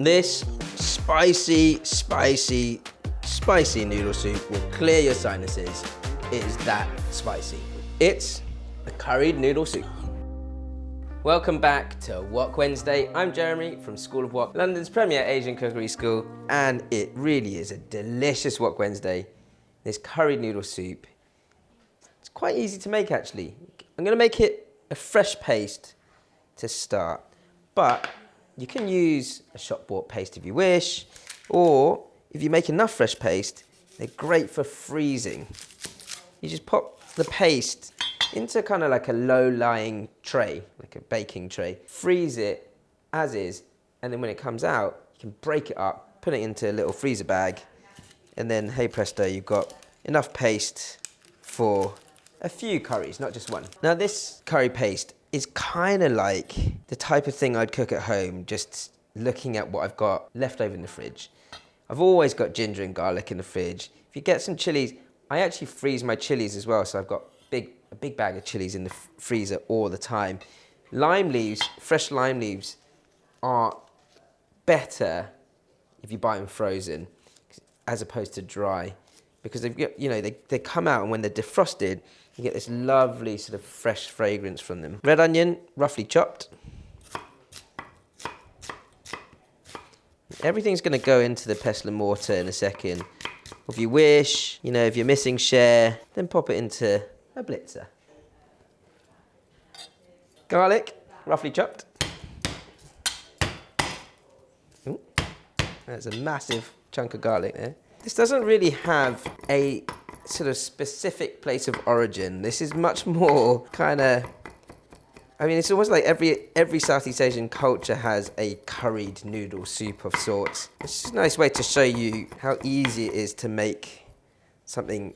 This spicy noodle soup will clear your sinuses. It is that spicy. It's a curried noodle soup. Welcome back to Wok Wednesday. I'm Jeremy from School of Wok, London's premier Asian cookery school, and it really is a delicious Wok Wednesday. This curried noodle soup, it's quite easy to make actually. I'm gonna make it a fresh paste to start, but you can use a shop-bought paste if you wish, or if you make enough fresh paste, they're great for freezing. You just pop the paste into kind of like a low-lying tray, like a baking tray. Freeze it as is, and then when it comes out, you can break it up, put it into a little freezer bag, and then, hey presto, you've got enough paste for a few curries, not just one. Now this curry paste is kind of like the type of thing I'd cook at home, just looking at what I've got left over in the fridge. I've always got ginger and garlic in the fridge. If you get some chillies, I actually freeze my chillies as well, so I've got a big bag of chillies in the freezer all the time. Lime leaves, fresh lime leaves are better if you buy them frozen as opposed to dry, because they've got, they come out, and when they're defrosted, you get this lovely sort of fresh fragrance from them. Red onion, roughly chopped. Everything's going to go into the pestle and mortar in a second. If you wish, if you're missing share, then pop it into a blitzer. Garlic, roughly chopped. Ooh, that's a massive chunk of garlic there. This doesn't really have a sort of specific place of origin. This is much more kind of, it's almost like every Southeast Asian culture has a curried noodle soup of sorts. It's just a nice way to show you how easy it is to make something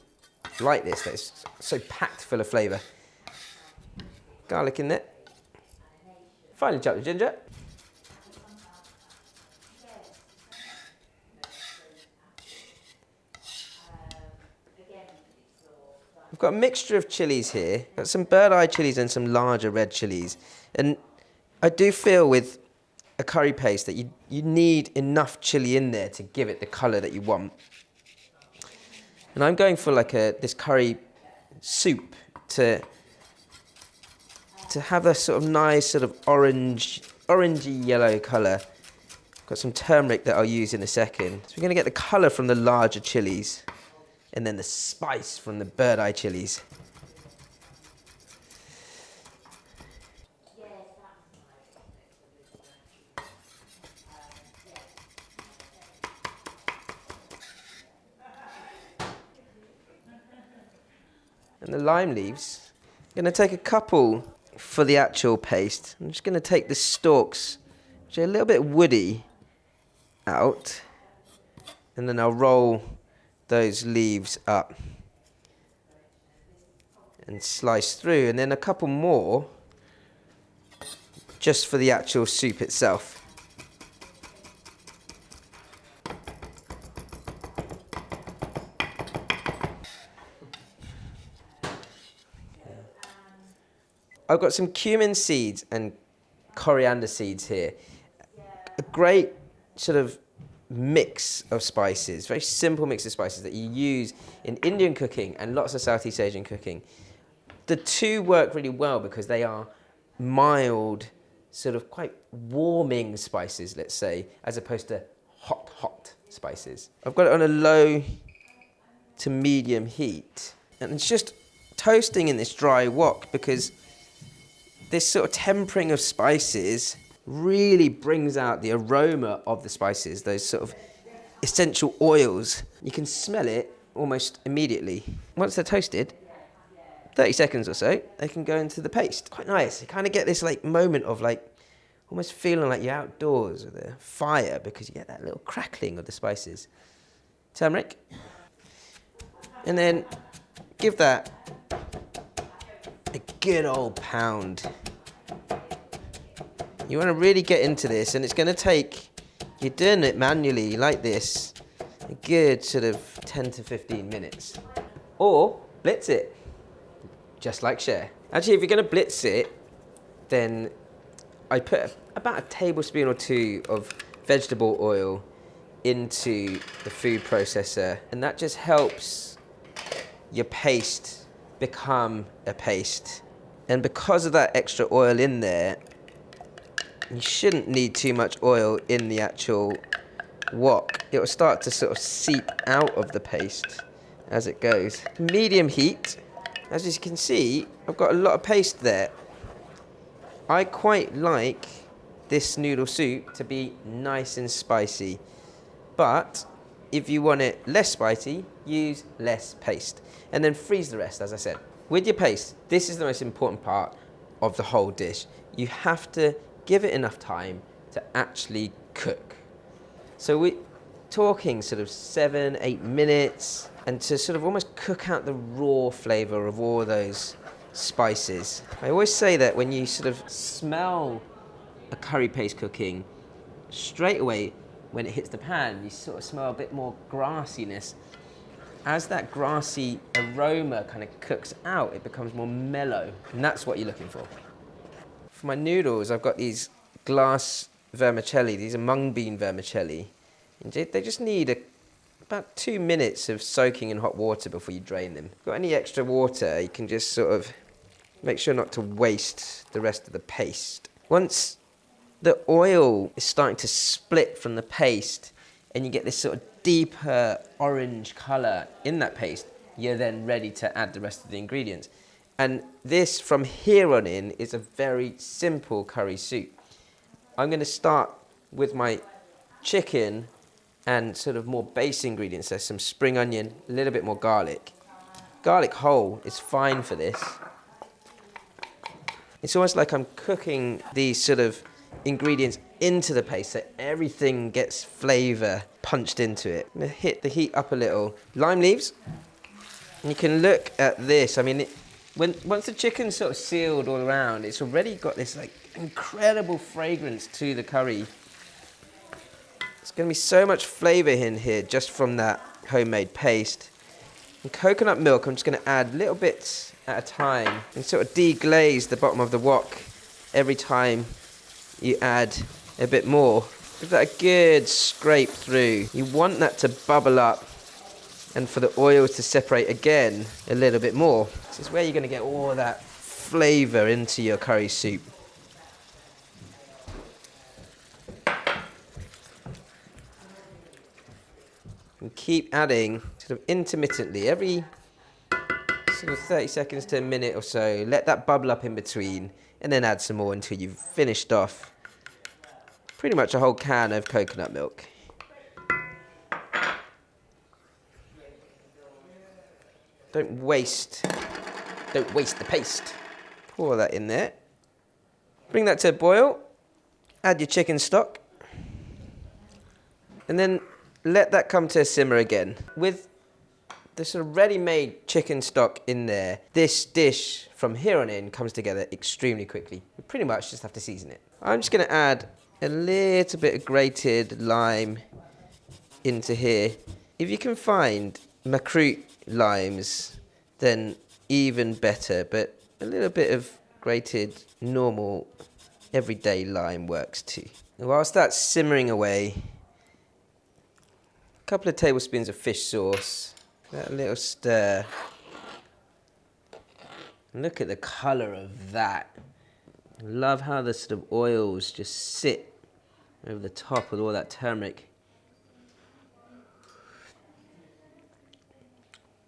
like this that is so packed full of flavour. Garlic in there. Finely chopped the ginger. I've got a mixture of chilies here. Got some bird-eye chilies and some larger red chilies. And I do feel with a curry paste that you need enough chili in there to give it the colour that you want. And I'm going for like this curry soup to have a sort of nice sort of orangey yellow colour. Got some turmeric that I'll use in a second. So we're going to get the colour from the larger chilies, and then the spice from the bird-eye chilies. And the lime leaves, I'm going to take a couple for the actual paste. I'm just going to take the stalks, which are a little bit woody, out, and then I'll roll those leaves up and slice through, and then a couple more just for the actual soup itself. I've got some cumin seeds and coriander seeds here. A great sort of mix of spices, very simple mix of spices that you use in Indian cooking and lots of Southeast Asian cooking. The two work really well because they are mild, sort of quite warming spices, let's say, as opposed to hot spices. I've got it on a low to medium heat, and it's just toasting in this dry wok because this sort of tempering of spices really brings out the aroma of the spices, those sort of essential oils. You can smell it almost immediately. Once they're toasted, 30 seconds or so, they can go into the paste. Quite nice. You kind of get this moment of almost feeling like you're outdoors with a fire because you get that little crackling of the spices. Turmeric. And then give that a good old pound. You want to really get into this, and it's going to take, you're doing it manually like this, a good sort of 10 to 15 minutes. Or blitz it, just like Cher. Actually, if you're going to blitz it, then I put about a tablespoon or two of vegetable oil into the food processor, and that just helps your paste become a paste. And because of that extra oil in there, you shouldn't need too much oil in the actual wok. It will start to sort of seep out of the paste as it goes. Medium heat. As you can see, I've got a lot of paste there. I quite like this noodle soup to be nice and spicy, but if you want it less spicy, use less paste. And then freeze the rest, as I said. With your paste, this is the most important part of the whole dish. You have to give it enough time to actually cook. So we're talking sort of 7-8 minutes, and to sort of almost cook out the raw flavour of all those spices. I always say that when you sort of smell a curry paste cooking, straight away when it hits the pan, you sort of smell a bit more grassiness. As that grassy aroma kind of cooks out, it becomes more mellow, and that's what you're looking for. For my noodles, I've got these glass vermicelli. These are mung bean vermicelli. And they just need about 2 minutes of soaking in hot water before you drain them. If you've got any extra water, you can just sort of make sure not to waste the rest of the paste. Once the oil is starting to split from the paste and you get this sort of deeper orange colour in that paste, you're then ready to add the rest of the ingredients. And this, from here on in, is a very simple curry soup. I'm going to start with my chicken and sort of more base ingredients. There's some spring onion, a little bit more garlic. Garlic whole is fine for this. It's almost like I'm cooking these sort of ingredients into the paste so everything gets flavour punched into it. I'm going to hit the heat up a little. Lime leaves. And you can look at this. I mean, once the chicken's sort of sealed all around, it's already got this like incredible fragrance to the curry. There's going to be so much flavour in here just from that homemade paste. And coconut milk, I'm just going to add little bits at a time and sort of deglaze the bottom of the wok every time you add a bit more. Give that a good scrape through. You want that to bubble up and for the oils to separate again a little bit more. This is where you're going to get all that flavour into your curry soup. And keep adding sort of intermittently every sort of 30 seconds to a minute or so. Let that bubble up in between and then add some more until you've finished off pretty much a whole can of coconut milk. Don't waste the paste. Pour that in there. Bring that to a boil. Add your chicken stock. And then let that come to a simmer again. With the sort of ready-made chicken stock in there, this dish from here on in comes together extremely quickly. You pretty much just have to season it. I'm just going to add a little bit of grated lime into here. If you can find macroot limes, then even better, but a little bit of grated normal everyday lime works too. And whilst that's simmering away, a couple of tablespoons of fish sauce, that little stir. Look at the colour of that. I love how the sort of oils just sit over the top with all that turmeric.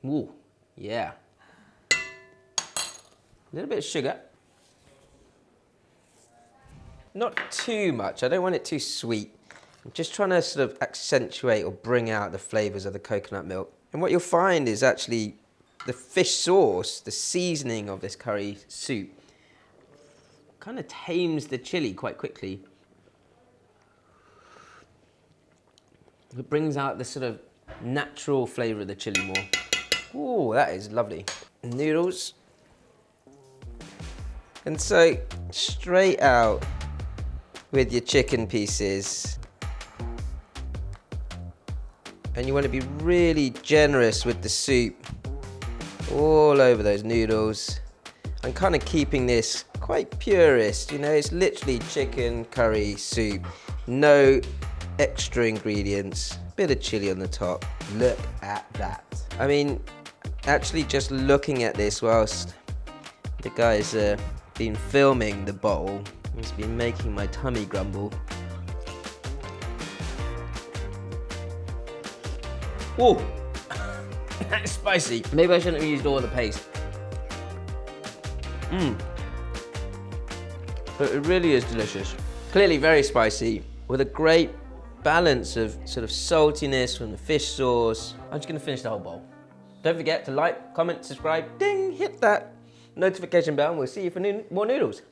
Ooh, yeah. A little bit of sugar. Not too much, I don't want it too sweet. I'm just trying to sort of accentuate or bring out the flavours of the coconut milk. And what you'll find is actually the fish sauce, the seasoning of this curry soup, kind of tames the chilli quite quickly. It brings out the sort of natural flavour of the chilli more. Ooh, that is lovely. Noodles. And so, straight out with your chicken pieces. And you want to be really generous with the soup all over those noodles. I'm kind of keeping this quite purist, you know, it's literally chicken curry soup. No extra ingredients, bit of chili on the top. Look at that. I mean, actually just looking at this whilst the guy's been filming the bowl, it's been making my tummy grumble. Whoa, that's spicy. Maybe I shouldn't have used all the paste. But it really is delicious. Clearly very spicy, with a great balance of sort of saltiness from the fish sauce. I'm just gonna finish the whole bowl. Don't forget to like, comment, subscribe, ding, hit that notification bell, and we'll see you for more noodles.